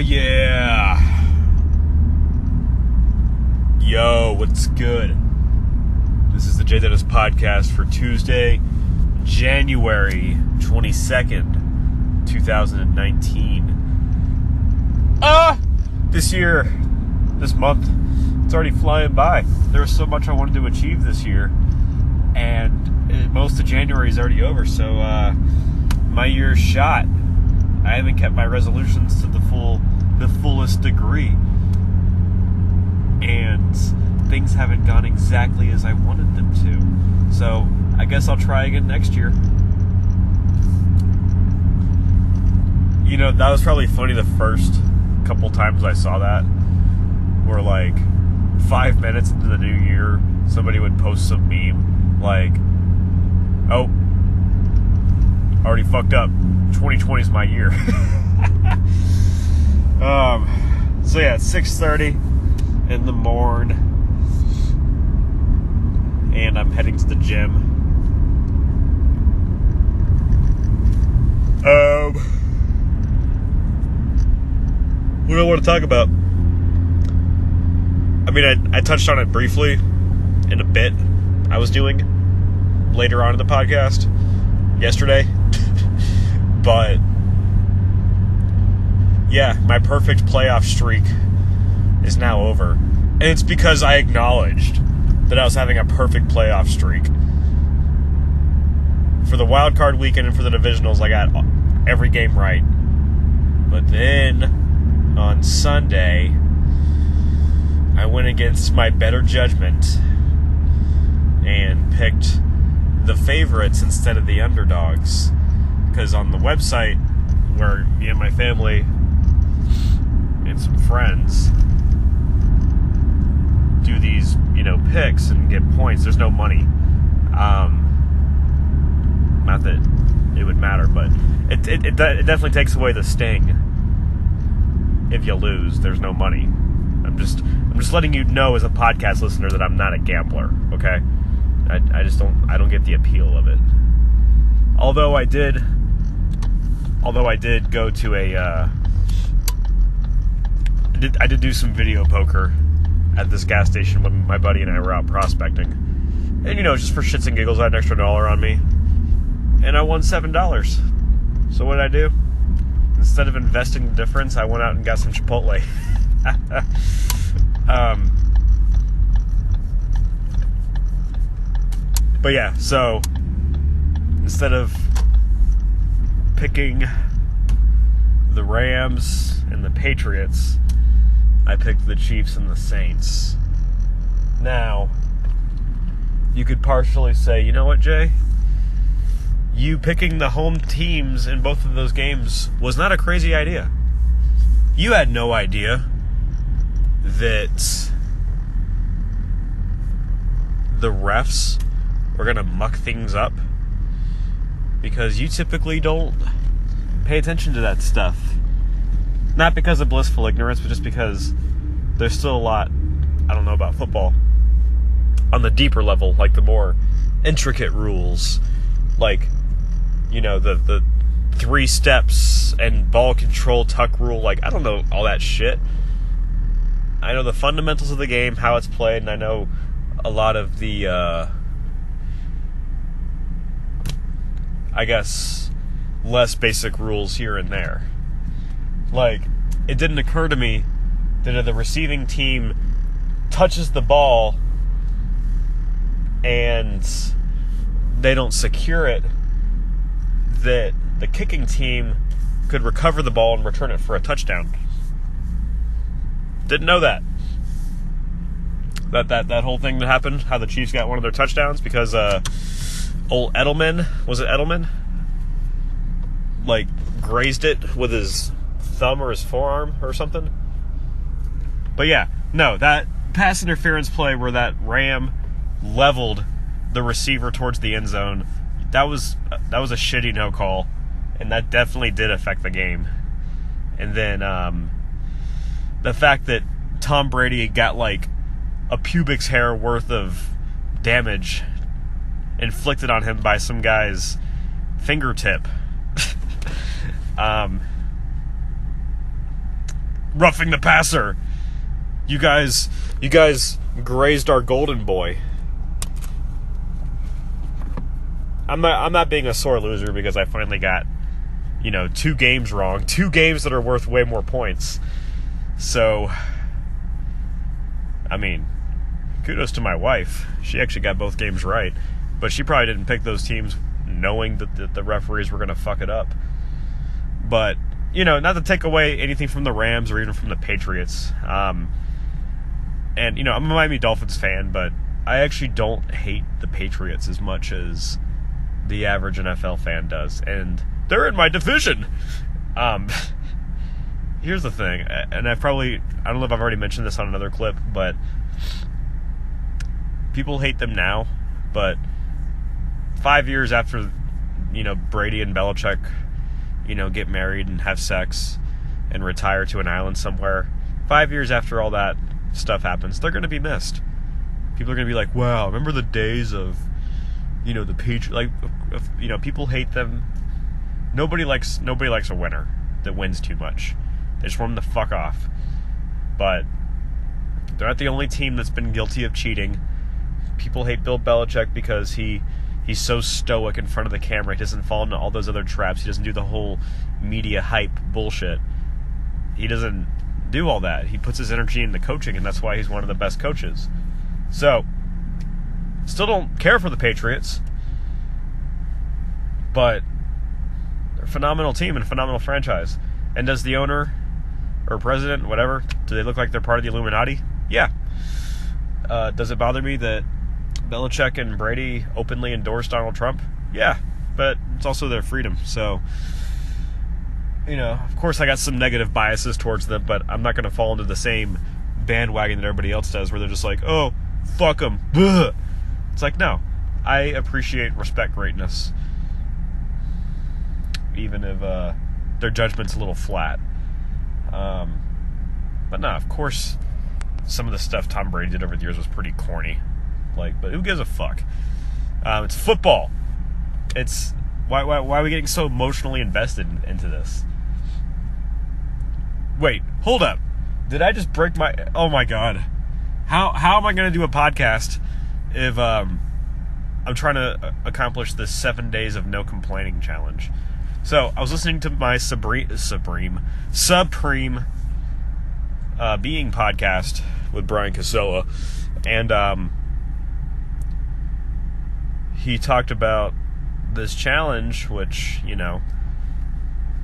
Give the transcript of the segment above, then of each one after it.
yeah. Yo, what's good? This is the JayDennis Podcast for Tuesday, January 22nd, 2019. This month, it's already flying by. There was so much I wanted to achieve this year, and most of January is already over, so my year's shot. I haven't kept my resolutions to the fullest degree, and things haven't gone exactly as I wanted them to. So I guess I'll try again next year. You know, that was probably funny the first couple times I saw that, where like 5 minutes into the new year, somebody would post some meme like, oh, already fucked up, 2020 is my year. So yeah, it's 6:30 in the morn, and I'm heading to the gym. What do I want to talk about? I mean, I touched on it briefly in a bit I was doing later on in the podcast yesterday. But yeah, my perfect playoff streak is now over. And it's because I acknowledged that I was having a perfect playoff streak. For the wild card weekend and for the divisionals, I got every game right. But then on Sunday, I went against my better judgment and picked the favorites instead of the underdogs. Because on the website where me and my family and some friends do these, picks and get points, there's no money. Not that it would matter, but it definitely takes away the sting. If you lose, there's no money. I'm just letting you know as a podcast listener that I'm not a gambler, okay? I don't get the appeal of it. Although I did go to I did do some video poker at this gas station when my buddy and I were out prospecting. And, just for shits and giggles, I had an extra $1 on me. And I won $7. So what did I do? Instead of investing the difference, I went out and got some Chipotle. But yeah, so instead of picking the Rams and the Patriots, I picked the Chiefs and the Saints. Now, you could partially say, you know what, Jay? You picking the home teams in both of those games was not a crazy idea. You had no idea that the refs were going to muck things up, because you typically don't pay attention to that stuff. Not because of blissful ignorance, but just because there's still a lot I don't know about football on the deeper level, like the more intricate rules, like, the 3 steps and ball control tuck rule. Like, I don't know all that shit. I know the fundamentals of the game, how it's played, and I know a lot of the I guess less basic rules here and there. Like, it didn't occur to me that if the receiving team touches the ball and they don't secure it, that the kicking team could recover the ball and return it for a touchdown. Didn't know that. That whole thing that happened, how the Chiefs got one of their touchdowns because old Edelman, was it Edelman? Like, grazed it with his thumb or his forearm or something. But yeah, no, that pass interference play where that Ram leveled the receiver towards the end zone, that was a shitty no call, and that definitely did affect the game. And then the fact that Tom Brady got like a pubic hair worth of damage inflicted on him by some guy's fingertip. roughing the passer. You guys grazed our golden boy. I'm not being a sore loser because I finally got, 2 games wrong. 2 games that are worth way more points. So, I mean, kudos to my wife. She actually got both games right. But she probably didn't pick those teams knowing that the referees were going to fuck it up. But, not to take away anything from the Rams or even from the Patriots. And, I'm a Miami Dolphins fan, but I actually don't hate the Patriots as much as the average NFL fan does. And they're in my division. Here's the thing, and I don't know if I've already mentioned this on another clip, but people hate them now, but 5 years after, Brady and Belichick, get married and have sex and retire to an island somewhere, 5 years after all that stuff happens, they're going to be missed. People are going to be like, wow, remember the days of, the Patriots, people hate them. Nobody likes a winner that wins too much. They just want them to fuck off. But they're not the only team that's been guilty of cheating. People hate Bill Belichick because he's so stoic in front of the camera. He doesn't fall into all those other traps. He doesn't do the whole media hype bullshit. He doesn't do all that. He puts his energy into coaching, and that's why he's one of the best coaches. So, still don't care for the Patriots, but they're a phenomenal team and a phenomenal franchise. And does the owner or president, whatever, do they look like they're part of the Illuminati? Yeah. Does it bother me that Belichick and Brady openly endorse Donald Trump? Yeah, but it's also their freedom. So, of course I got some negative biases towards them, but I'm not going to fall into the same bandwagon that everybody else does where they're just like, oh, fuck them. Bleh. It's like, no. I appreciate, respect greatness, even if their judgment's a little flat. But no, of course, some of the stuff Tom Brady did over the years was pretty corny. But who gives a fuck? It's football. It's why are we getting so emotionally invested into this? Wait, hold up. Did I just break my? Oh my god! How am I going to do a podcast if I'm trying to accomplish this 7 days of no complaining challenge? So I was listening to my Supreme Being podcast with Brian Casella, and he talked about this challenge, which,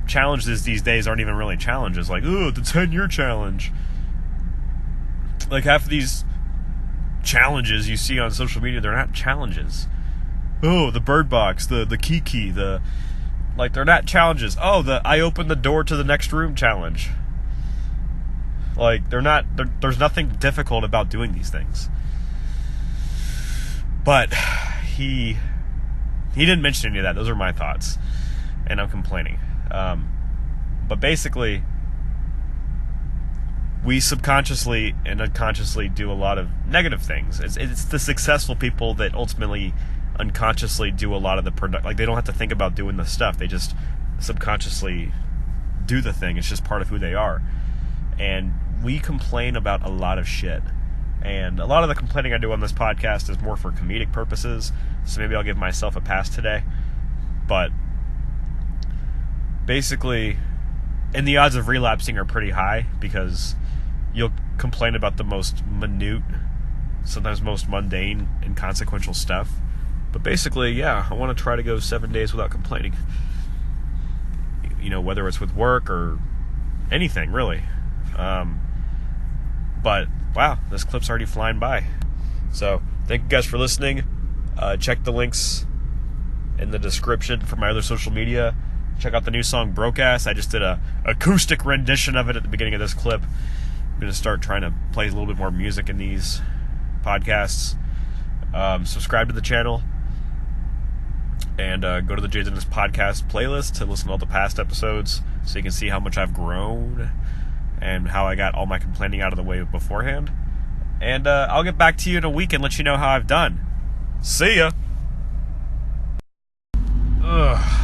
challenges these days aren't even really challenges. Like, ooh, the 10-year challenge. Like, half of these challenges you see on social media, they're not challenges. Oh, the Bird Box, the Kiki, they're not challenges. Oh, I opened the door to the next room challenge. There's nothing difficult about doing these things. But he didn't mention any of that. Those are my thoughts. And I'm complaining. But basically, we subconsciously and unconsciously do a lot of negative things. It's the successful people that ultimately unconsciously do a lot of the they don't have to think about doing the stuff. They just subconsciously do the thing. It's just part of who they are. And we complain about a lot of shit. And a lot of the complaining I do on this podcast is more for comedic purposes, so maybe I'll give myself a pass today. But basically, and the odds of relapsing are pretty high because you'll complain about the most minute, sometimes most mundane, inconsequential stuff. But basically, yeah, I want to try to go 7 days without complaining. Whether it's with work or anything, really. But, wow, this clip's already flying by. So, thank you guys for listening. Check the links in the description for my other social media. Check out the new song, Broke Ass. I just did a acoustic rendition of it at the beginning of this clip. I'm going to start trying to play a little bit more music in these podcasts. Subscribe to the channel. And go to the JayDennis Podcast playlist to listen to all the past episodes so you can see how much I've grown and how I got all my complaining out of the way beforehand. And I'll get back to you in a week and let you know how I've done. See ya! Ugh.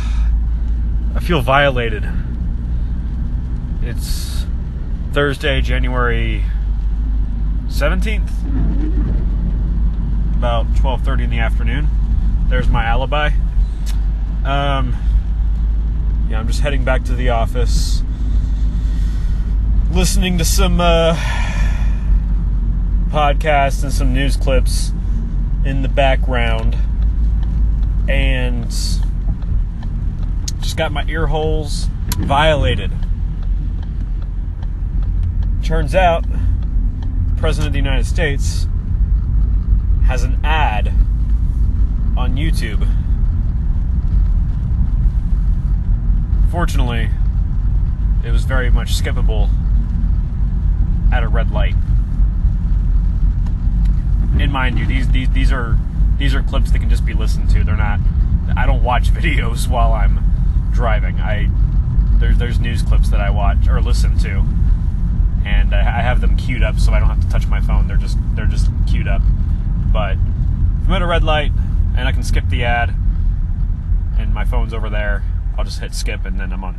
I feel violated. It's Thursday, January 17th, about 12:30 in the afternoon. There's my alibi. I'm just heading back to the office, listening to some podcasts and some news clips in the background, and just got my ear holes violated. Turns out, the President of the United States has an ad on YouTube. Fortunately, it was very much skippable at a red light. And mind you, these are clips that can just be listened to. They're not. I don't watch videos while I'm driving. There's news clips that I watch or listen to, and I have them queued up so I don't have to touch my phone. They're just queued up. But if I'm at a red light and I can skip the ad, and my phone's over there, I'll just hit skip, and then I'm on,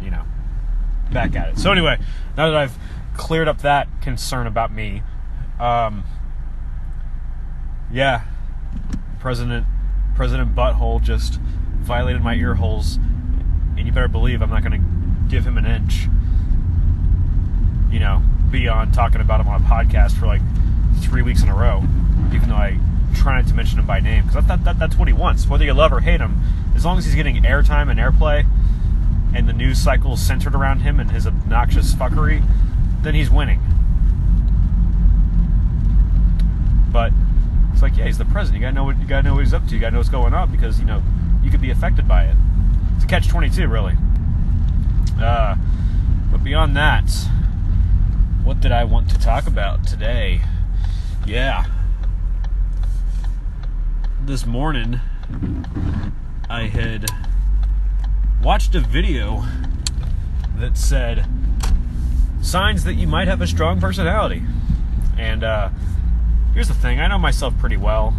back at it. So anyway, now that I've cleared up that concern about me, President Butthole just violated my ear holes, and you better believe I'm not going to give him an inch. Beyond talking about him on a podcast for like 3 weeks in a row, even though I try not to mention him by name, because that's what he wants. Whether you love or hate him, as long as he's getting airtime and airplay, and the news cycle is centered around him and his obnoxious fuckery, then he's winning. But it's like, yeah, he's the president. You gotta know what he's up to. You gotta know what's going on, because you could be affected by it. It's a catch-22, really. But beyond that, what did I want to talk about today? Yeah. This morning, I had watched a video that said signs that you might have a strong personality. And here's the thing, I know myself pretty well,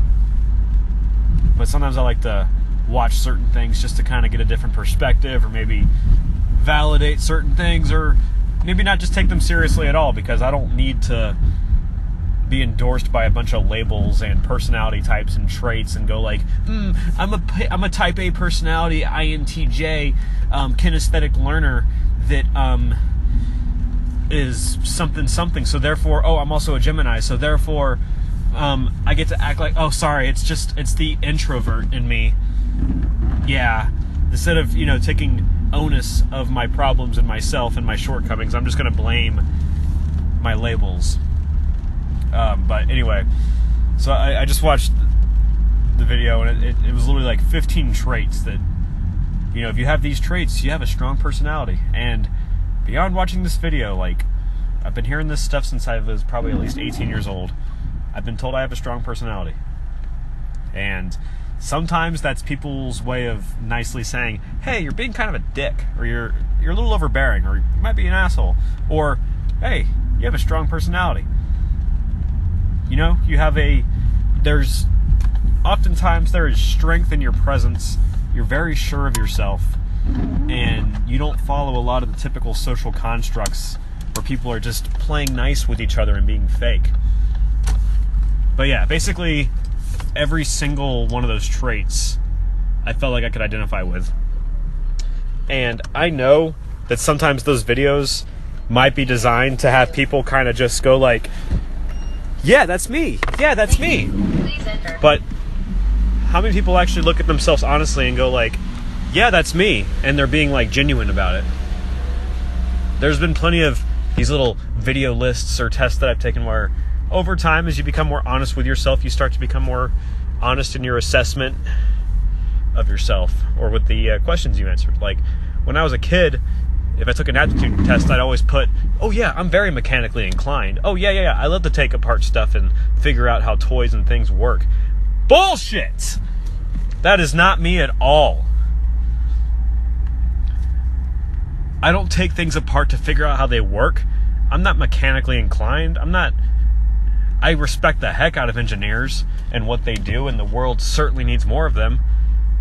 but sometimes I like to watch certain things just to kind of get a different perspective, or maybe validate certain things, or maybe not just take them seriously at all, because I don't need to be endorsed by a bunch of labels and personality types and traits and go like, I'm a type A personality, INTJ, kinesthetic learner that is something, so therefore, I'm also a Gemini, so therefore I get to act like, it's the introvert in me. Yeah, instead of, taking onus of my problems and myself and my shortcomings, I'm just going to blame my labels. But anyway, so I just watched the video, and it was literally like 15 traits that, if you have these traits, you have a strong personality. And beyond watching this video, like, I've been hearing this stuff since I was probably at least 18 years old. I've been told I have a strong personality. And sometimes that's people's way of nicely saying, hey, you're being kind of a dick, or you're a little overbearing, or you might be an asshole, or, hey, you have a strong personality. Oftentimes there is strength in your presence. You're very sure of yourself, and you don't follow a lot of the typical social constructs where people are just playing nice with each other and being fake. But yeah, basically every single one of those traits I felt like I could identify with. And I know that sometimes those videos might be designed to have people kind of just go like, yeah, that's me. Yeah, that's me. But how many people actually look at themselves honestly and go like, yeah, that's me, and they're being like genuine about it? There's been plenty of these little video lists or tests that I've taken where over time, as you become more honest with yourself, you start to become more honest in your assessment of yourself, or with the questions you answered. Like when I was a kid, if I took an aptitude test, I'd always put, oh yeah, I'm very mechanically inclined. Oh yeah, I love to take apart stuff and figure out how toys and things work. Bullshit! That is not me at all. I don't take things apart to figure out how they work. I'm not mechanically inclined. I respect the heck out of engineers and what they do, and the world certainly needs more of them,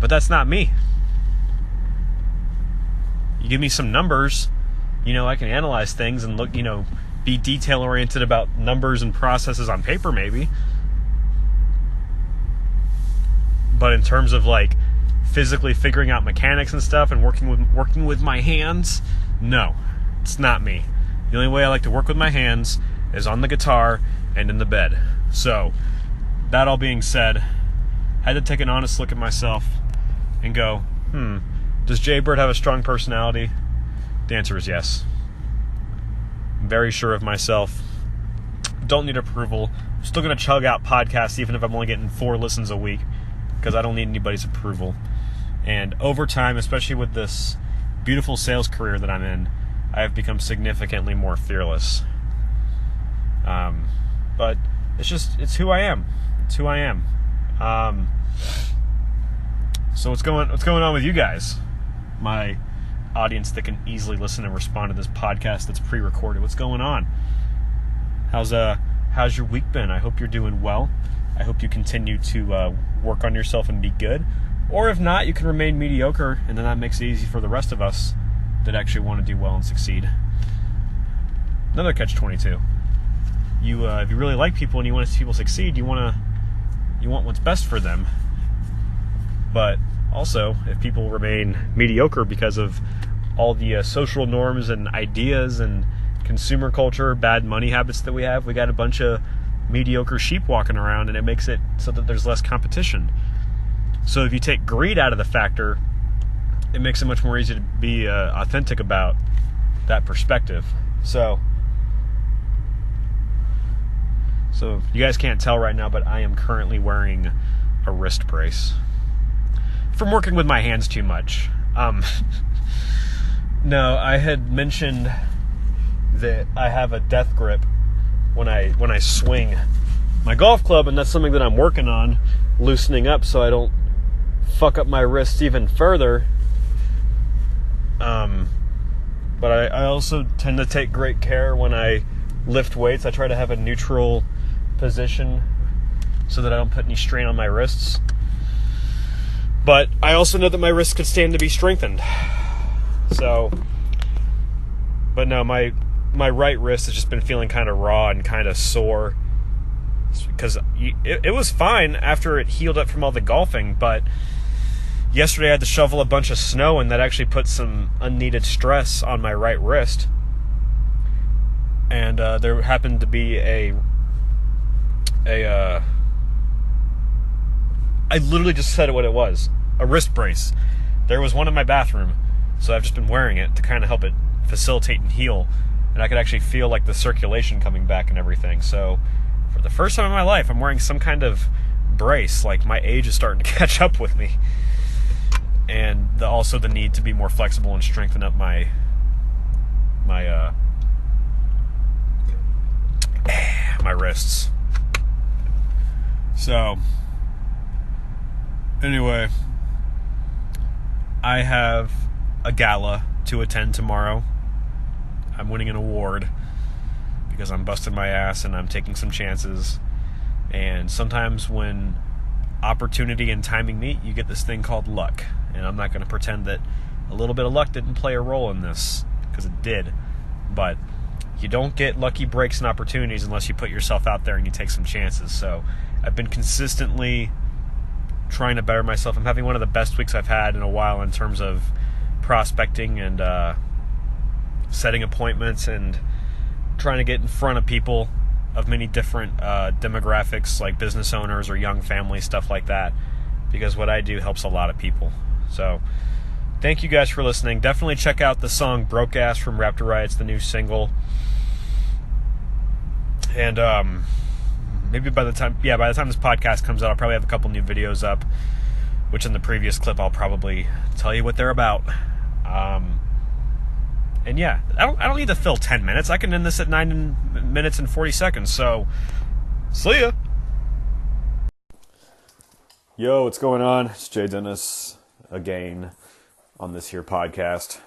but that's not me. You give me some numbers, I can analyze things and look, be detail-oriented about numbers and processes on paper, maybe. But in terms of, like, physically figuring out mechanics and stuff and working with my hands, no, it's not me. The only way I like to work with my hands is on the guitar and in the bed. So, that all being said, I had to take an honest look at myself and go, does Jay Bird have a strong personality? The answer is yes. I'm very sure of myself. Don't need approval. I'm still going to chug out podcasts even if I'm only getting 4 listens a week, because I don't need anybody's approval. And over time, especially with this beautiful sales career that I'm in, I have become significantly more fearless. But it's who I am. It's who I am. So what's going on with you guys? My audience that can easily listen and respond to this podcast that's pre-recorded. What's going on? How's your week been? I hope you're doing well. I hope you continue to work on yourself and be good. Or if not, you can remain mediocre, and then that makes it easy for the rest of us that actually want to do well and succeed. Another catch-22. If you really like people and you want to see people succeed, you want what's best for them. But also, if people remain mediocre because of all the social norms and ideas and consumer culture, bad money habits that we have, we got a bunch of mediocre sheep walking around, and it makes it so that there's less competition. So if you take greed out of the factor, it makes it much more easy to be authentic about that perspective. So you guys can't tell right now, but I am currently wearing a wrist brace from working with my hands too much. No, I had mentioned that I have a death grip when I swing my golf club, and that's something that I'm working on loosening up so I don't fuck up my wrists even further. But I also tend to take great care when I lift weights. I try to have a neutral position so that I don't put any strain on my wrists. But I also know that my wrists could stand to be strengthened. So, but no, my right wrist has just been feeling kind of raw and kind of sore. Because it was fine after it healed up from all the golfing, but yesterday I had to shovel a bunch of snow, and that actually put some unneeded stress on my right wrist. And there happened to be I literally just said what it was. A wrist brace. There was one in my bathroom, so I've just been wearing it to kind of help it facilitate and heal. And I could actually feel like the circulation coming back and everything. So for the first time in my life, I'm wearing some kind of brace. Like, my age is starting to catch up with me. And also the need to be more flexible and strengthen up my wrists. So anyway, I have a gala to attend tomorrow. I'm winning an award because I'm busting my ass and I'm taking some chances. And sometimes when opportunity and timing meet, you get this thing called luck. And I'm not going to pretend that a little bit of luck didn't play a role in this, because it did. But you don't get lucky breaks and opportunities unless you put yourself out there and you take some chances. So I've been consistently trying to better myself. I'm having one of the best weeks I've had in a while in terms of prospecting and setting appointments and trying to get in front of people of many different demographics, like business owners or young families, stuff like that, because what I do helps a lot of people. So thank you guys for listening. Definitely check out the song Broke Ass from Raptor Riot's the new single. And maybe by the time this podcast comes out, I'll probably have a couple new videos up, which in the previous clip I'll probably tell you what they're about. And yeah, I don't need to fill 10 minutes. I can end this at 9 minutes and 40 seconds. So, see ya. Yo, what's going on? It's JayDennis again on this here podcast.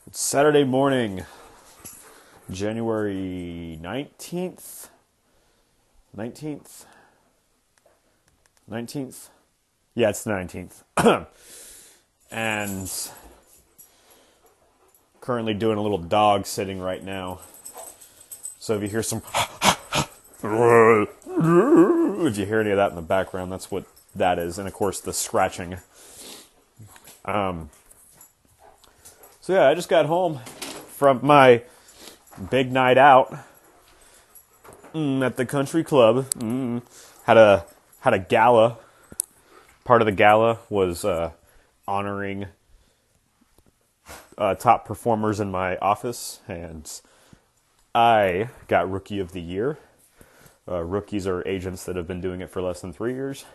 It's Saturday morning, January 19th. 19th? Yeah, it's the 19th. And currently doing a little dog sitting right now. So if you hear some, if you hear any of that in the background, that's what that is. And of course the scratching. So yeah, I just got home from my big night out at the country club. Had a gala. Part of the gala was honoring top performers in my office, and I got Rookie of the Year. Rookies are agents that have been doing it for less than 3 years,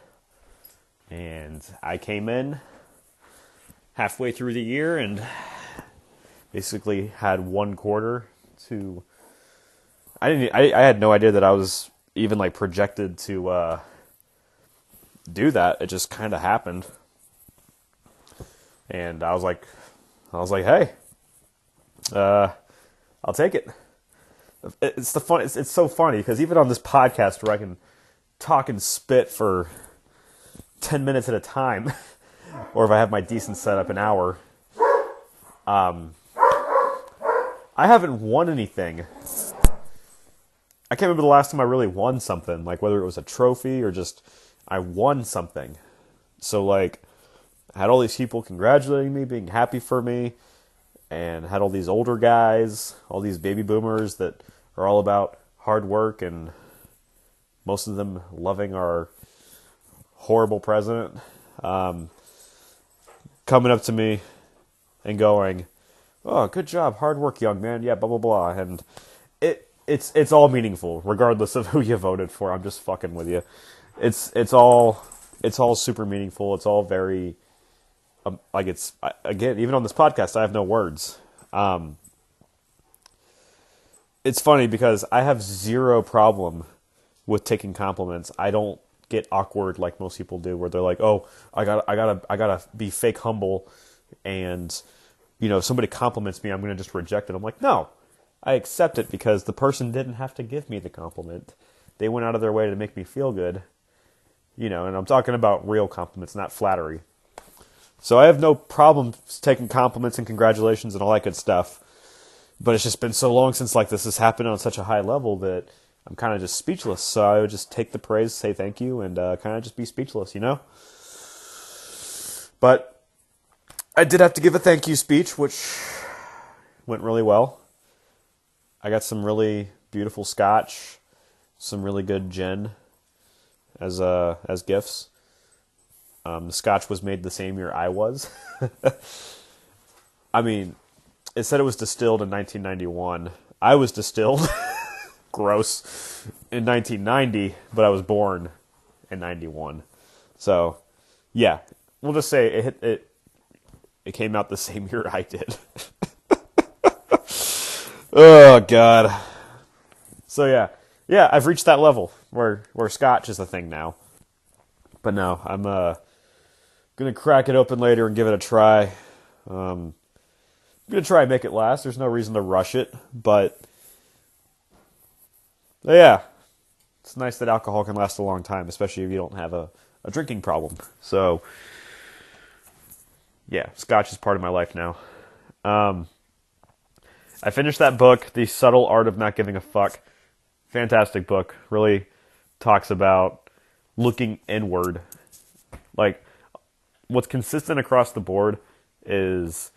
and I came in halfway through the year and basically had 1 quarter to. I had no idea that I was even like projected to do that. It just kind of happened, and I was like, hey, I'll take it. It's so funny because even on this podcast where I can talk and spit for 10 minutes at a time, or if I have my decent setup, an hour, I haven't won anything. I can't remember the last time I really won something, like whether it was a trophy or just I won something. So like, I had all these people congratulating me, being happy for me, and had all these older guys, all these baby boomers that are all about hard work, and most of them loving our horrible president, coming up to me and going, "Oh, good job, hard work, young man, yeah, blah, blah, blah," and it's all meaningful, regardless of who you voted for. I'm just fucking with you. It's all super meaningful. It's all very, again, even on this podcast, I have no words. It's funny because I have zero problem with taking compliments. I don't get awkward like most people do, where they're like, "Oh, I gotta be fake humble, and if somebody compliments me, I'm gonna just reject it." I'm like, no, I accept it because the person didn't have to give me the compliment. They went out of their way to make me feel good, and I'm talking about real compliments, not flattery. So I have no problem taking compliments and congratulations and all that good stuff. But it's just been so long since like this has happened on such a high level that I'm kind of just speechless. So I would just take the praise, say thank you, and kind of just be speechless, But I did have to give a thank you speech, which went really well. I got some really beautiful scotch, some really good gin as gifts. The scotch was made the same year I was. I mean, it said it was distilled in 1991. I was distilled, gross, in 1990, but I was born in 91. So, yeah, we'll just say it came out the same year I did. Oh, God. So, yeah, I've reached that level where scotch is a thing now. But no, I'm going to crack it open later and give it a try. I'm going to try and make it last. There's no reason to rush it. But yeah, it's nice that alcohol can last a long time, especially if you don't have a drinking problem. So, yeah, scotch is part of my life now. I finished that book, The Subtle Art of Not Giving a Fuck. Fantastic book. Really talks about looking inward. Like, what's consistent across the board is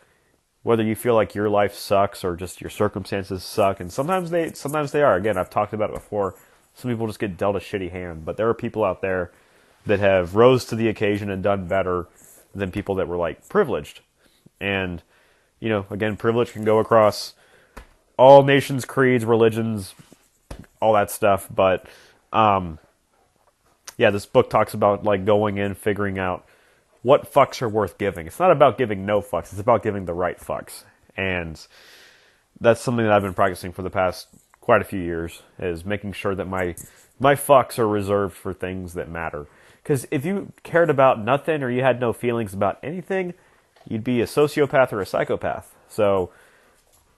whether you feel like your life sucks or just your circumstances suck, and sometimes they are. Again, I've talked about it before. Some people just get dealt a shitty hand, but there are people out there that have rose to the occasion and done better than people that were like privileged. And again, privilege can go across all nations, creeds, religions, all that stuff. But yeah, this book talks about like going in, figuring out what fucks are worth giving. It's not about giving no fucks. It's about giving the right fucks. And that's something that I've been practicing for the past quite a few years, is making sure that my fucks are reserved for things that matter. Because if you cared about nothing or you had no feelings about anything, you'd be a sociopath or a psychopath. So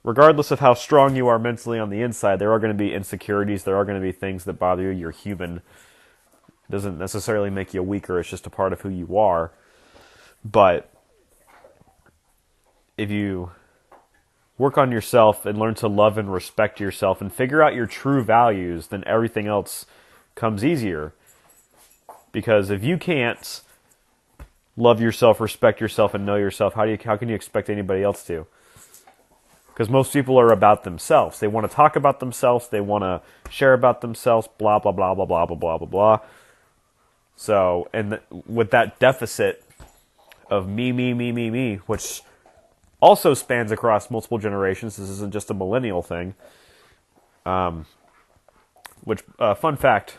regardless of how strong you are mentally on the inside, there are going to be insecurities. There are going to be things that bother you. You're human. It doesn't necessarily make you weaker. It's just a part of who you are. But if you work on yourself and learn to love and respect yourself and figure out your true values, then everything else comes easier. Because if you can't love yourself, respect yourself, and know yourself, how can you expect anybody else to? Because most people are about themselves. They want to talk about themselves. They want to share about themselves, blah, blah, blah, blah, blah, blah, blah, blah, blah. So, and with that deficit of me, which also spans across multiple generations. This isn't just a millennial thing. Which, fun fact,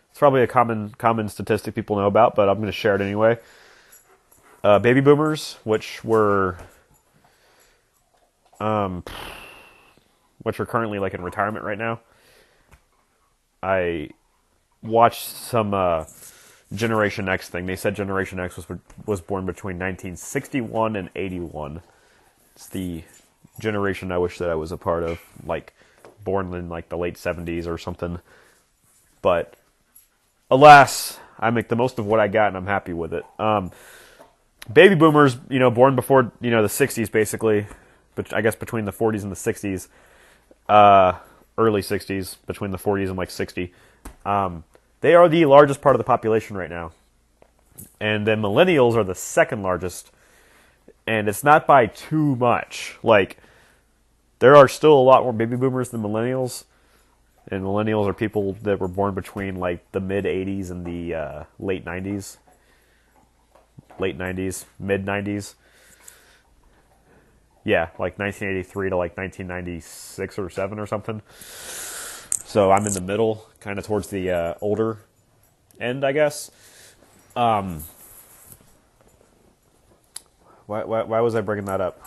it's probably a common statistic people know about, but I'm going to share it anyway. Baby boomers, which are currently like in retirement right now. I watched some Generation X thing. They said Generation X was born between 1961 and 81. It's the generation I wish that I was a part of, like born in like the late 70s or something. But alas, I make the most of what I got and I'm happy with it. Baby boomers, born before, the 60s basically, but I guess between the 40s and the 60s, early 60s, between the 40s and like 60, they are the largest part of the population right now. And then millennials are the second largest. And it's not by too much. Like, there are still a lot more baby boomers than millennials. And millennials are people that were born between, like, the mid-'80s and the late 90s. Late 90s, mid-'90s. Yeah, like 1983 to, like, 1996 or 7 or something. So I'm in the middle, kind of towards the older end, I guess. Why was I bringing that up?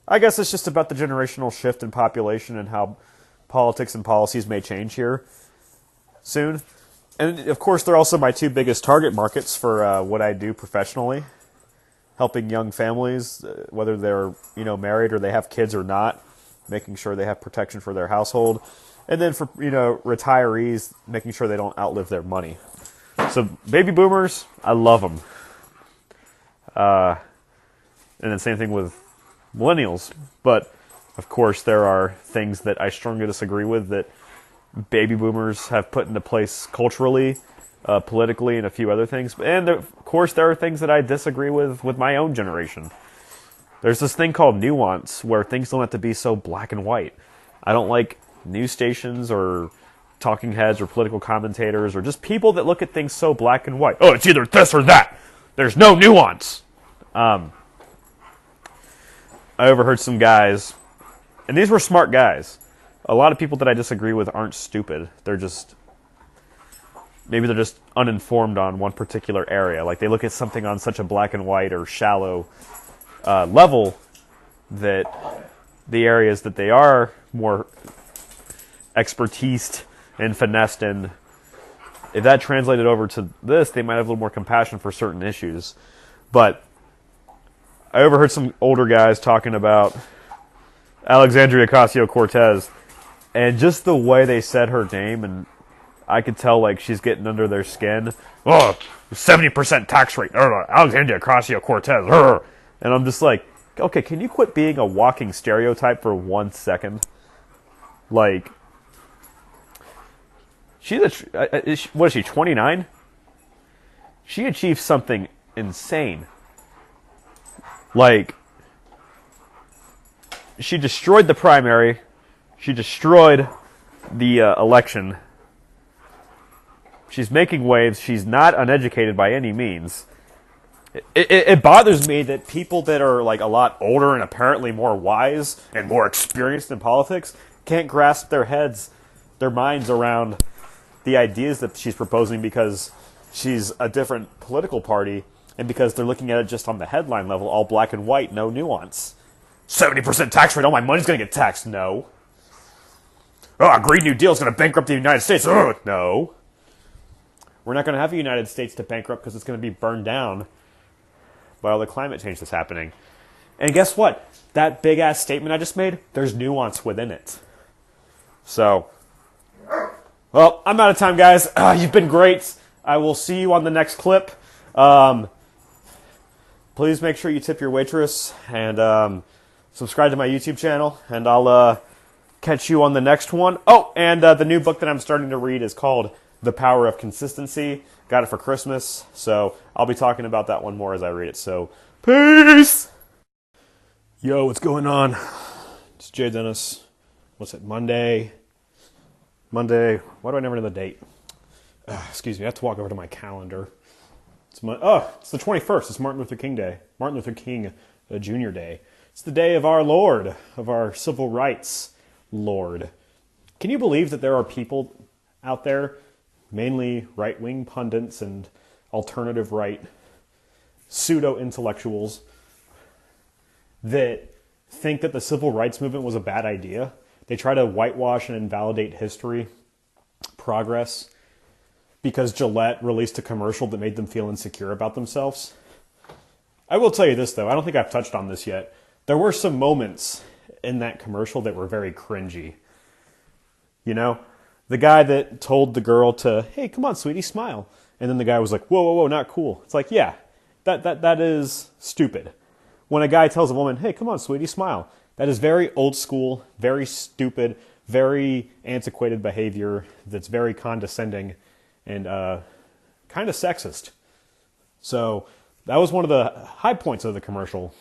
I guess it's just about the generational shift in population and how politics and policies may change here soon. And, of course, they're also my two biggest target markets for what I do professionally. Helping young families, whether they're, married or they have kids or not, making sure they have protection for their household. And then for, retirees, making sure they don't outlive their money. So, baby boomers, I love them. And then same thing with millennials. But, of course, there are things that I strongly disagree with that baby boomers have put into place culturally, politically, and a few other things. And, of course, there are things that I disagree with my own generation. There's this thing called nuance, where things don't have to be so black and white. I don't like news stations or talking heads or political commentators or just people that look at things so black and white. Oh, it's either this or that. There's no nuance. I overheard some guys, and these were smart guys. A lot of people that I disagree with aren't stupid. Maybe they're just uninformed on one particular area. Like they look at something on such a black and white or shallow level that the areas that they are more expertised and finessed in, if that translated over to this, they might have a little more compassion for certain issues. But I overheard some older guys talking about Alexandria Ocasio-Cortez, and just the way they said her name, and I could tell like she's getting under their skin. Oh, 70% tax rate. Alexandria Ocasio-Cortez. And I'm just like, okay, can you quit being a walking stereotype for 1 second? Like, what is she, 29? She achieved something insane. Like, she destroyed the primary. She destroyed the election. She's making waves. She's not uneducated by any means. It bothers me that people that are like a lot older and apparently more wise and more experienced in politics can't grasp their minds around the ideas that she's proposing because she's a different political party and because they're looking at it just on the headline level, all black and white, no nuance. 70% tax rate, all my money's going to get taxed. No. Oh, Green New Deal is going to bankrupt the United States. Oh, no. We're not going to have a United States to bankrupt because it's going to be burned down by all the climate change that's happening. And guess what? That big-ass statement I just made, there's nuance within it. So, well, I'm out of time, guys. You've been great. I will see you on the next clip. Please make sure you tip your waitress. And subscribe to my YouTube channel, and I'll catch you on the next one. Oh, and the new book that I'm starting to read is called The Power of Consistency. Got it for Christmas, so I'll be talking about that one more as I read it. So, peace! Yo, what's going on? It's JayDennis. What's it, Monday? Why do I never know the date? Excuse me, I have to walk over to my calendar. It's the 21st. It's Martin Luther King Day. Martin Luther King Jr. Day. It's the day of our Lord, of our civil rights Lord. Can you believe that there are people out there, mainly right-wing pundits and alternative right pseudo-intellectuals, that think that the civil rights movement was a bad idea? They try to whitewash and invalidate history, progress, because Gillette released a commercial that made them feel insecure about themselves. I will tell you this, though. I don't think I've touched on this yet. There were some moments in that commercial that were very cringy. You know? The guy that told the girl to, hey, come on, sweetie, smile. And then the guy was like, whoa, not cool. It's like, yeah, that is stupid. When a guy tells a woman, hey, come on, sweetie, smile. That is very old school, very stupid, very antiquated behavior that's very condescending and kind of sexist. So that was one of the high points of the commercial.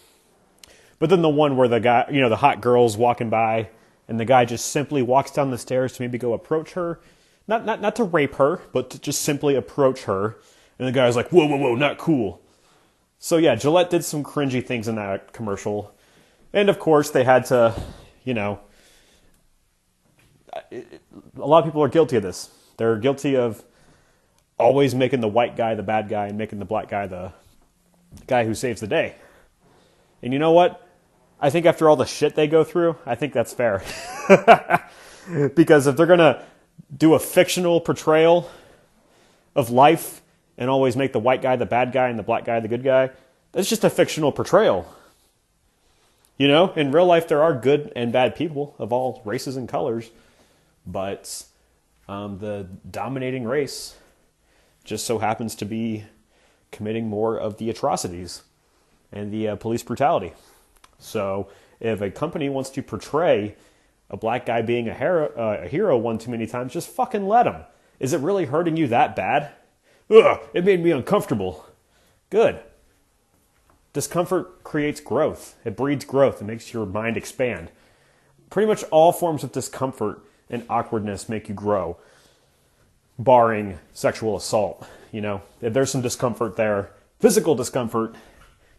But then the one where the guy, the hot girl's walking by and the guy just simply walks down the stairs to maybe go approach her. Not to rape her, but to just simply approach her. And the guy's like, whoa, not cool. So yeah, Gillette did some cringy things in that commercial. And of course they had to, a lot of people are guilty of this. They're guilty of always making the white guy the bad guy and making the black guy the guy who saves the day. And you know what? I think after all the shit they go through, I think that's fair. Because if they're going to do a fictional portrayal of life and always make the white guy the bad guy and the black guy the good guy, that's just a fictional portrayal. In real life there are good and bad people of all races and colors, but the dominating race just so happens to be committing more of the atrocities and the police brutality. So if a company wants to portray a black guy being a hero one too many times, just fucking let him. Is it really hurting you that bad? Ugh, it made me uncomfortable. Good. Discomfort creates growth. It breeds growth. It makes your mind expand. Pretty much all forms of discomfort and awkwardness make you grow, barring sexual assault. If there's some discomfort there, physical discomfort,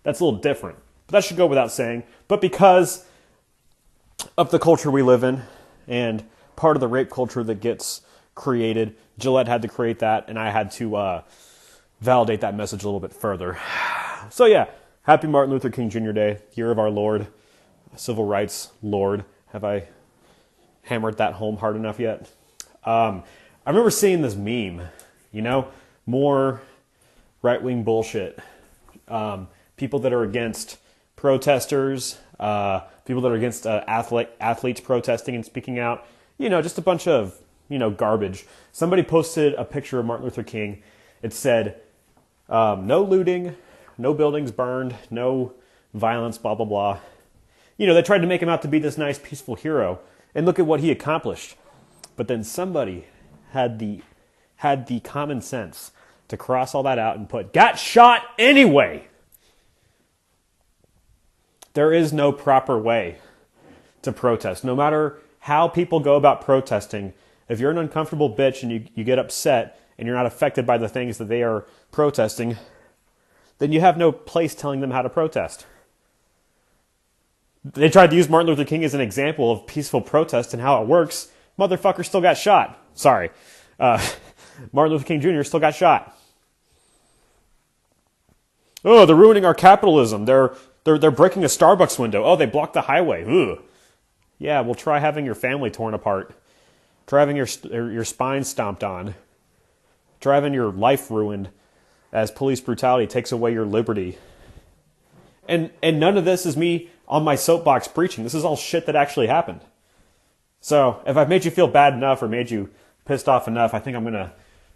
that's a little different. But that should go without saying. But because of the culture we live in and part of the rape culture that gets created, Gillette had to create that, and I had to validate that message a little bit further. So yeah, happy Martin Luther King Jr. Day, year of our Lord, civil rights Lord. Have I hammered that home hard enough yet? I remember seeing this meme, more right-wing bullshit. People that are against protesters, people that are against athletes protesting and speaking out, just a bunch of, garbage. Somebody posted a picture of Martin Luther King. It said, no looting, no buildings burned, no violence, blah, blah, blah. They tried to make him out to be this nice, peaceful hero. And look at what he accomplished. But then somebody had the common sense to cross all that out and put, got shot anyway. There is no proper way to protest. No matter how people go about protesting, if you're an uncomfortable bitch and you get upset and you're not affected by the things that they are protesting, then you have no place telling them how to protest. They tried to use Martin Luther King as an example of peaceful protest and how it works. Motherfucker still got shot. Sorry. Martin Luther King Jr. still got shot. Oh, they're ruining our capitalism. They're breaking a Starbucks window. Oh, they blocked the highway. Ugh. Yeah, well, try having your family torn apart. Try having your spine stomped on. Try having your life ruined as police brutality takes away your liberty. And none of this is me on my soapbox preaching. This is all shit that actually happened. So if I've made you feel bad enough or made you pissed off enough, I think I'm going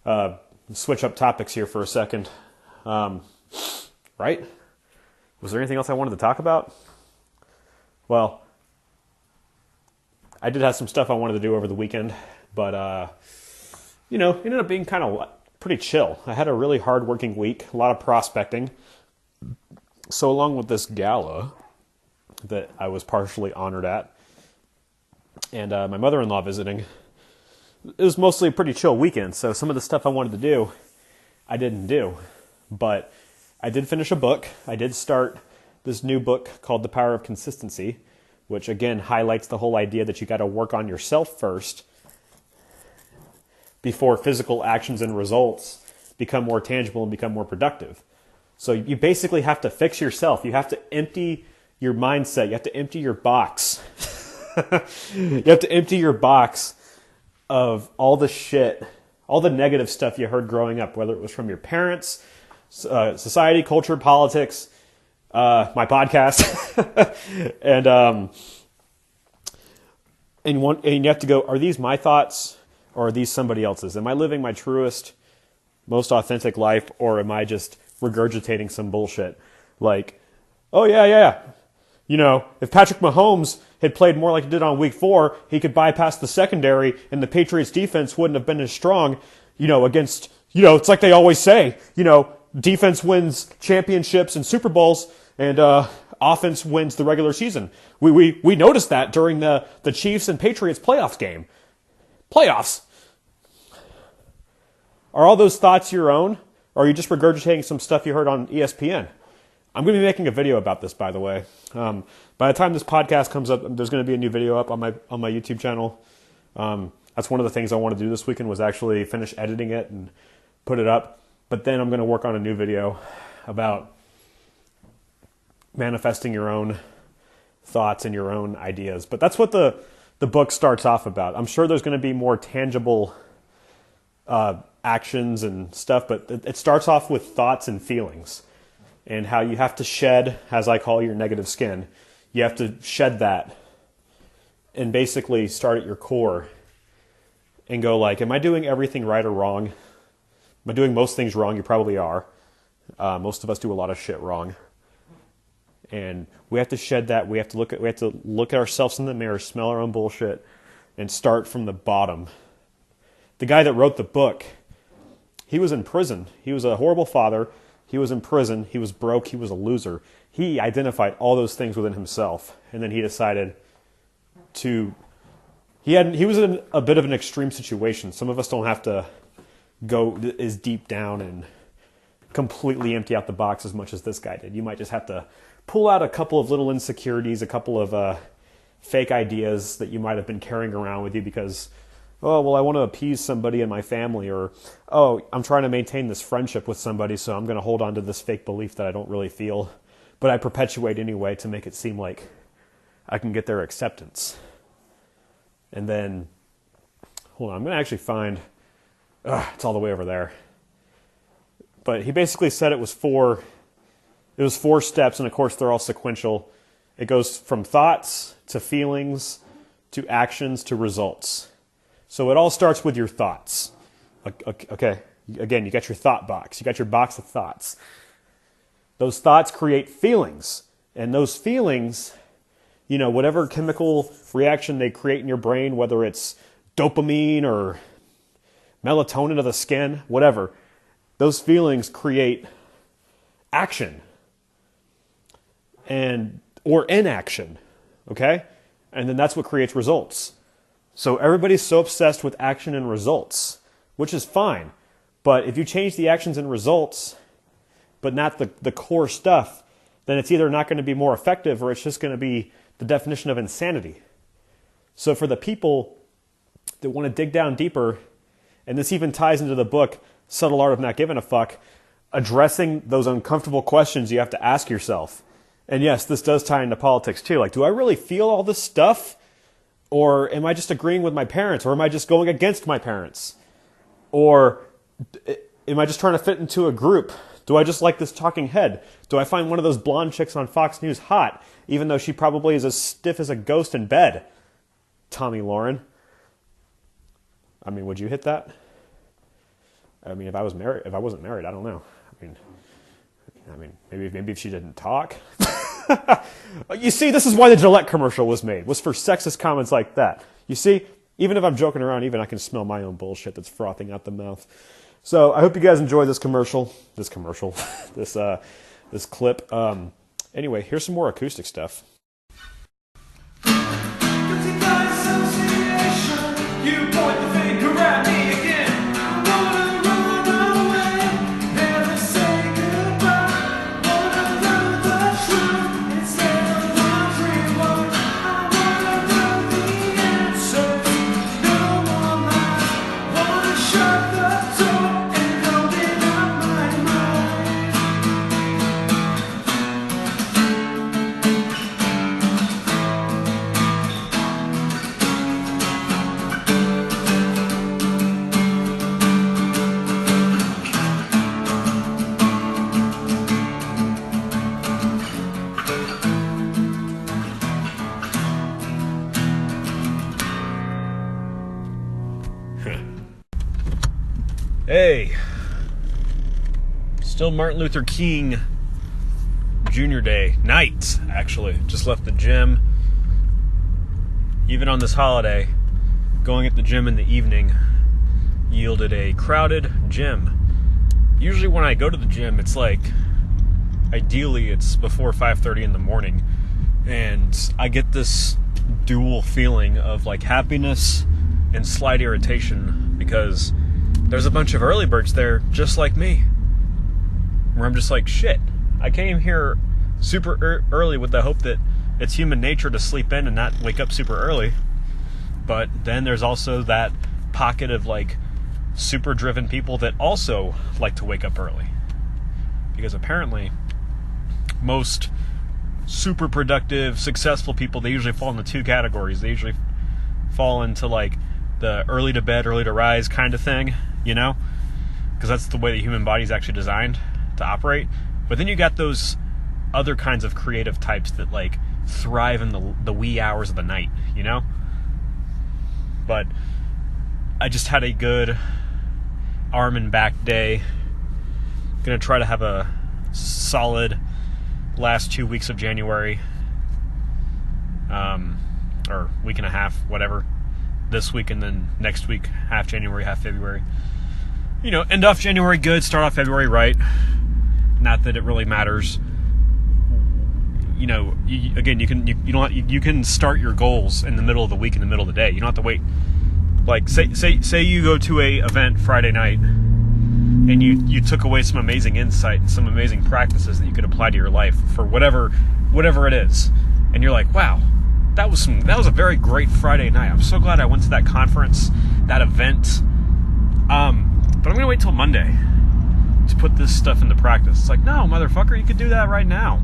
to switch up topics here for a second. Right? Was there anything else I wanted to talk about? Well, I did have some stuff I wanted to do over the weekend, but, it ended up being kind of pretty chill. I had a really hard-working week, a lot of prospecting. So along with this gala that I was partially honored at, and my mother-in-law visiting, it was mostly a pretty chill weekend. So some of the stuff I wanted to do, I didn't do. But I did finish a book. I did start this new book called The Power of Consistency, which again highlights the whole idea that you got to work on yourself first before physical actions and results become more tangible and become more productive. So you basically have to fix yourself. You have to empty your mindset. You have to empty your box. You have to empty your box of all the shit, all the negative stuff you heard growing up, whether it was from your parents, society, culture, politics, my podcast, and you have to go, are these my thoughts or are these somebody else's? Am I living my truest, most authentic life, or am I just regurgitating some bullshit? Like, oh yeah. If Patrick Mahomes had played more like he did on week 4, he could bypass the secondary and the Patriots defense wouldn't have been as strong, against, it's like they always say, defense wins championships and Super Bowls and offense wins the regular season. We noticed that during the Chiefs and Patriots playoffs game. Playoffs. Are all those thoughts your own? Or are you just regurgitating some stuff you heard on ESPN? I'm going to be making a video about this, by the way. By the time this podcast comes up, there's going to be a new video up on my YouTube channel. That's one of the things I want to do this weekend was actually finish editing it and put it up. But then I'm going to work on a new video about manifesting your own thoughts and your own ideas. But that's what the book starts off about. I'm sure there's going to be more tangible actions and stuff, but it starts off with thoughts and feelings and how you have to shed, as I call your negative skin. You have to shed that and basically start at your core and go like, am I doing everything right or wrong? Am I doing most things wrong? You probably are. Most of us do a lot of shit wrong. And we have to shed that. We have to look at ourselves in the mirror, smell our own bullshit, and start from the bottom. The guy that wrote the book, he was in prison. He was a horrible father. He was in prison. He was broke. He was a loser. He identified all those things within himself, and then he decided to. He was in a bit of an extreme situation. Some of us don't have to go as deep down and completely empty out the box as much as this guy did. You might just have to pull out a couple of little insecurities, a couple of fake ideas that you might have been carrying around with you because, oh, well, I want to appease somebody in my family, or, oh, I'm trying to maintain this friendship with somebody, so I'm going to hold on to this fake belief that I don't really feel, but I perpetuate anyway to make it seem like I can get their acceptance. And then, hold on, I'm going to actually find, it's all the way over there. But he basically said it was four steps, and of course they're all sequential. It goes from thoughts to feelings to actions to results. So it all starts with your thoughts. Okay, again, you got your thought box. You got your box of thoughts. Those thoughts create feelings, and those feelings, whatever chemical reaction they create in your brain, whether it's dopamine or melatonin of the skin, whatever, those feelings create action or inaction, okay? And then that's what creates results. So everybody's so obsessed with action and results, which is fine. But if you change the actions and results, but not the core stuff, then it's either not going to be more effective or it's just going to be the definition of insanity. So for the people that want to dig down deeper, and this even ties into the book, Subtle Art of Not Giving a Fuck, addressing those uncomfortable questions you have to ask yourself. And yes, this does tie into politics too. Like, do I really feel all this stuff? Or am I just agreeing with my parents? Or am I just going against my parents? Or am I just trying to fit into a group? Do I just like this talking head? Do I find one of those blonde chicks on Fox News hot, even though she probably is as stiff as a ghost in bed? Tommy Lauren. I mean, would you hit that? I mean, if I wasn't married, I don't know. I mean, maybe if she didn't talk. You see, this is why the Gillette commercial was made, was for sexist comments like that. You see, even if I'm joking around, even I can smell my own bullshit that's frothing out the mouth. So I hope you guys enjoy this clip. Anyway, here's some more acoustic stuff. Hey, still Martin Luther King Jr. Day night, actually. Just left the gym. Even on this holiday, going at the gym in the evening yielded a crowded gym. Usually when I go to the gym, it's like, ideally it's before 5:30 in the morning, and I get this dual feeling of like happiness and slight irritation because there's a bunch of early birds there just like me, where I'm just like, shit, I came here super early with the hope that it's human nature to sleep in and not wake up super early. But then there's also that pocket of like super driven people that also like to wake up early, because apparently most super productive, successful people, they usually fall into two categories. They usually fall into like the early to bed, early to rise kind of thing, you know, because that's the way the human body is actually designed to operate. But then you got those other kinds of creative types that like thrive in the wee hours of the night, you know. But I just had a good arm and back day. Gonna try to have a solid last 2 weeks of January, or week and a half, whatever. This week and then next week, half January, half February. You know, end off January good, start off February right. Not that it really matters. You know, you can start your goals in the middle of the week, in the middle of the day. You don't have to wait. Like say you go to a event Friday night, and you took away some amazing insight and some amazing practices that you could apply to your life for whatever it is, and you're like, wow, that was a very great Friday night. I'm so glad I went to that conference, that event. But I'm gonna wait till Monday to put this stuff into practice. It's like, no, motherfucker, you could do that right now.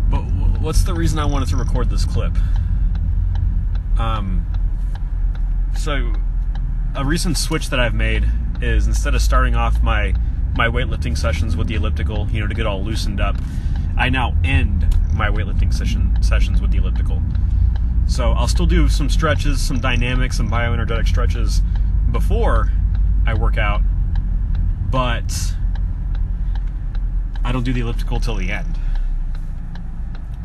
But what's the reason I wanted to record this clip? So a recent switch that I've made is, instead of starting off my weightlifting sessions with the elliptical, you know, to get all loosened up, I now end my weightlifting sessions with the elliptical. So I'll still do some stretches, some dynamic, some bioenergetic stretches before I work out, but I don't do the elliptical till the end.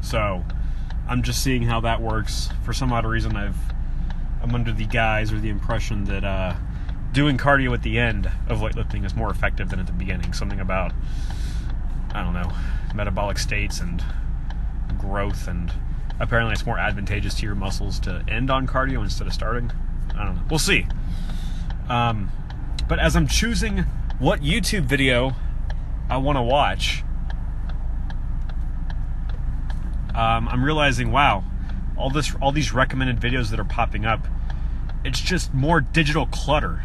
So I'm just seeing how that works. For some odd reason, I'm under the guise or the impression that doing cardio at the end of weightlifting is more effective than at the beginning. Something about, I don't know, metabolic states and growth, and apparently it's more advantageous to your muscles to end on cardio instead of starting. I don't know. We'll see. But as I'm choosing what YouTube video I want to watch, I'm realizing, wow, all these recommended videos that are popping up, it's just more digital clutter.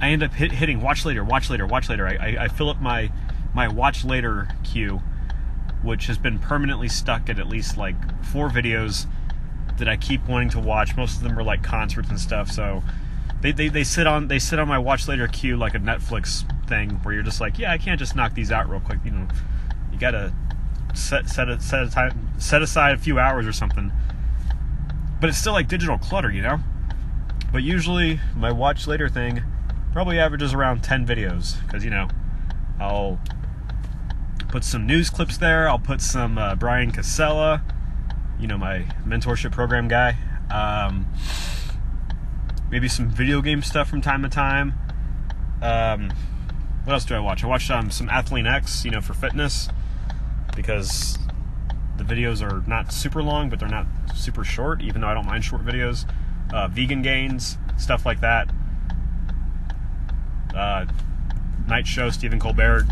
I end up hitting watch later. I fill up my watch later queue, which has been permanently stuck at least like 4 videos that I keep wanting to watch. Most of them are like concerts and stuff, so they sit on my watch later queue like a Netflix thing, where you're just like, yeah, I can't just knock these out real quick. You know, you gotta set aside a few hours or something. But it's still like digital clutter, you know. But usually my watch later thing probably averages around 10 videos, because, you know, I'll put some news clips there. I'll put some Brian Casella, my mentorship program guy. Maybe some video game stuff from time to time. What else do I watch? I watch some Athlete X, for fitness, because the videos are not super long, but they're not super short, even though I don't mind short videos. Vegan Gains, stuff like that. Night Show, Stephen Colbert,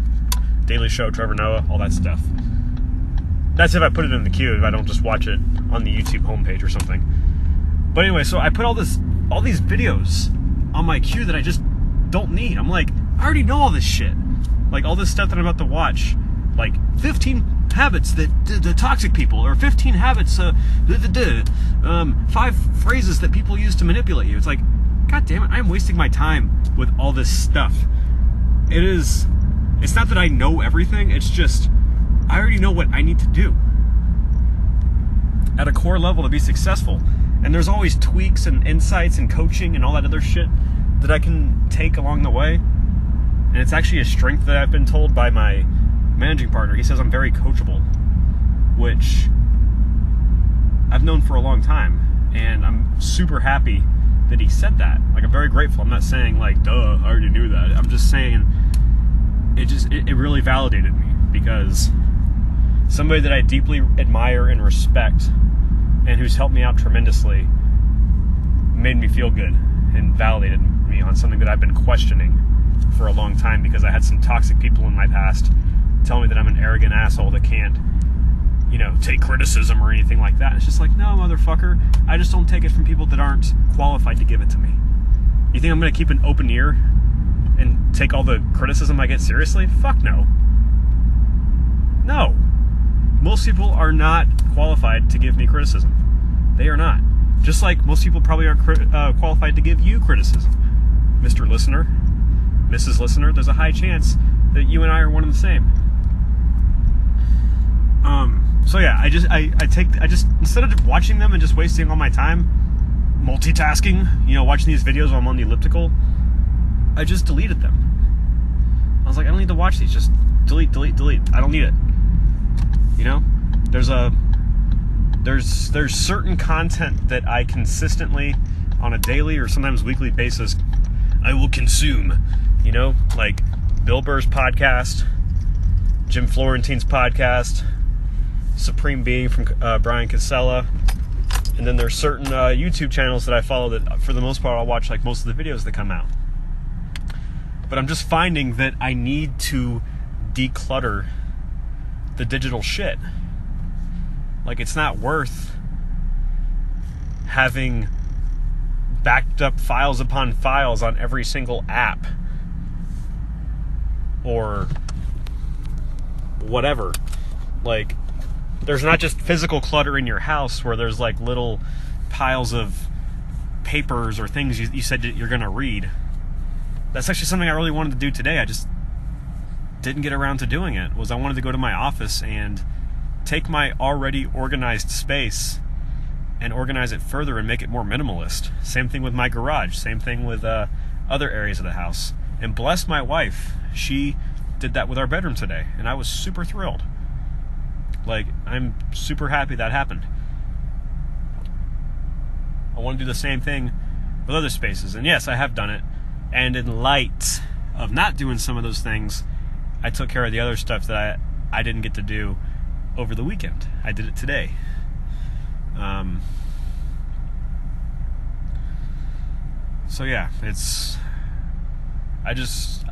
Daily Show, Trevor Noah, all that stuff. That's if I put it in the queue, if I don't just watch it on the YouTube homepage or something. But anyway, so I put all these videos on my queue that I just don't need. I'm like, I already know all this shit. Like, all this stuff that I'm about to watch. Like, 15 habits that the toxic people, or 15 habits, 5 phrases that people use to manipulate you. It's like, God damn it, I'm wasting my time with all this stuff. It's not that I know everything, it's just, I already know what I need to do at a core level to be successful. And there's always tweaks and insights and coaching and all that other shit that I can take along the way. And it's actually a strength that I've been told by my managing partner. He says I'm very coachable, which I've known for a long time. And I'm super happy that he said that. Like, I'm very grateful. I'm not saying like, duh, I already knew that. I'm just saying it really validated me, because somebody that I deeply admire and respect and who's helped me out tremendously made me feel good and validated me on something that I've been questioning for a long time, because I had some toxic people in my past tell me that I'm an arrogant asshole that can't, take criticism or anything like that. It's just like, no, motherfucker, I just don't take it from people that aren't qualified to give it to me. You think I'm going to keep an open ear and take all the criticism I get seriously? Fuck no. No. Most people are not qualified to give me criticism. They are not. Just like most people probably aren't qualified to give you criticism. Mr. Listener, Mrs. Listener, there's a high chance that you and I are one and the same. So yeah, I just instead of watching them and just wasting all my time multitasking, watching these videos while I'm on the elliptical, I just deleted them. I was like, I don't need to watch these. Just delete. I don't need it. There's certain content that I consistently, on a daily or sometimes weekly basis, I will consume. Like Bill Burr's podcast, Jim Florentine's podcast, Supreme Being from Brian Casella, and then there's certain YouTube channels that I follow that, for the most part, I'll watch like most of the videos that come out. But I'm just finding that I need to declutter the digital shit. Like, it's not worth having backed up files upon files on every single app or whatever. Like, there's not just physical clutter in your house where there's like little piles of papers or things you said that you're going to read. That's actually something I really wanted to do today. I just didn't get around to doing it. I wanted to go to my office and take my already organized space and organize it further and make it more minimalist. Same thing with my garage. Same thing with other areas of the house. And bless my wife, she did that with our bedroom today, and I was super thrilled. Like, I'm super happy that happened. I want to do the same thing with other spaces. And yes, I have done it. And in light of not doing some of those things, I took care of the other stuff that I didn't get to do over the weekend. I did it today. So yeah,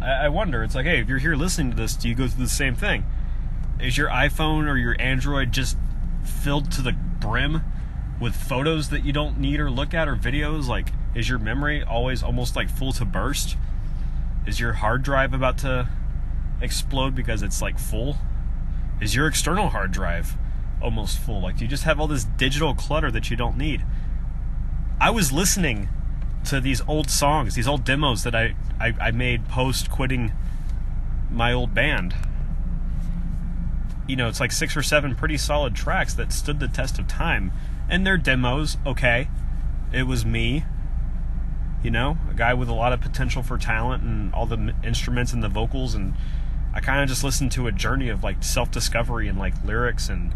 I wonder, it's like, hey, if you're here listening to this, do you go through the same thing? Is your iPhone or your Android just filled to the brim with photos that you don't need or look at, or videos? Like, is your memory always almost like full to burst? Is your hard drive about to explode because it's like full? Is your external hard drive almost full? Like, do you just have all this digital clutter that you don't need? I was listening to these old songs, these old demos that I made post quitting my old band. It's like 6 or 7 pretty solid tracks that stood the test of time. And they're demos, okay. It was me, a guy with a lot of potential for talent and all the instruments and the vocals, and I kind of just listened to a journey of like self-discovery and like lyrics, and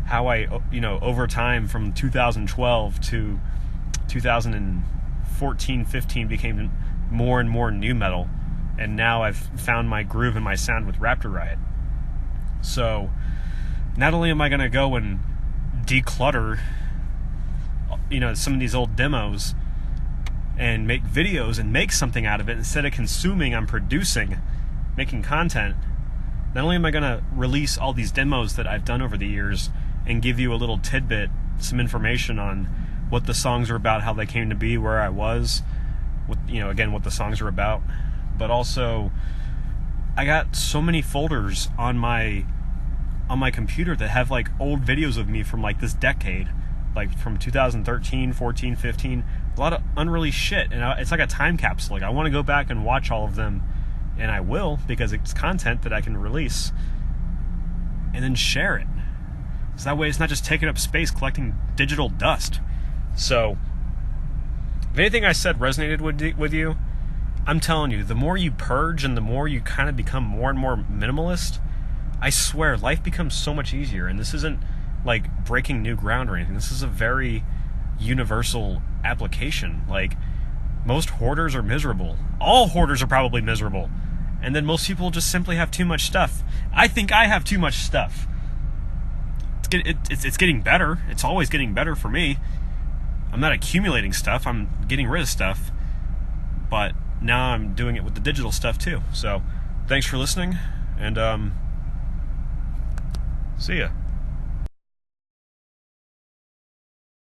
how I, over time from 2012 to 2014, 15 became more and more nu metal, and now I've found my groove and my sound with Raptor Riot. So not only am I going to go and declutter some of these old demos and make videos and make something out of it, instead of consuming, I'm producing, making content. Not only am I going to release all these demos that I've done over the years and give you a little tidbit, some information on what the songs are about, how they came to be, where I was, what the songs are about, but also I got so many folders on my computer that have like old videos of me from like this decade, like from 2013, 14, 15, a lot of unreleased shit, and it's like a time capsule. Like I want to go back and watch all of them, and I will, because it's content that I can release and then share it. So that way it's not just taking up space collecting digital dust. So if anything I said resonated with you, I'm telling you, the more you purge and the more you kind of become more and more minimalist, I swear life becomes so much easier. And this isn't like breaking new ground or anything. This is a very universal application. Like, most hoarders are miserable. All hoarders are probably miserable. And then most people just simply have too much stuff. I think I have too much stuff. It's getting better. It's always getting better for me. I'm not accumulating stuff. I'm getting rid of stuff. But now I'm doing it with the digital stuff too. So thanks for listening, and see ya.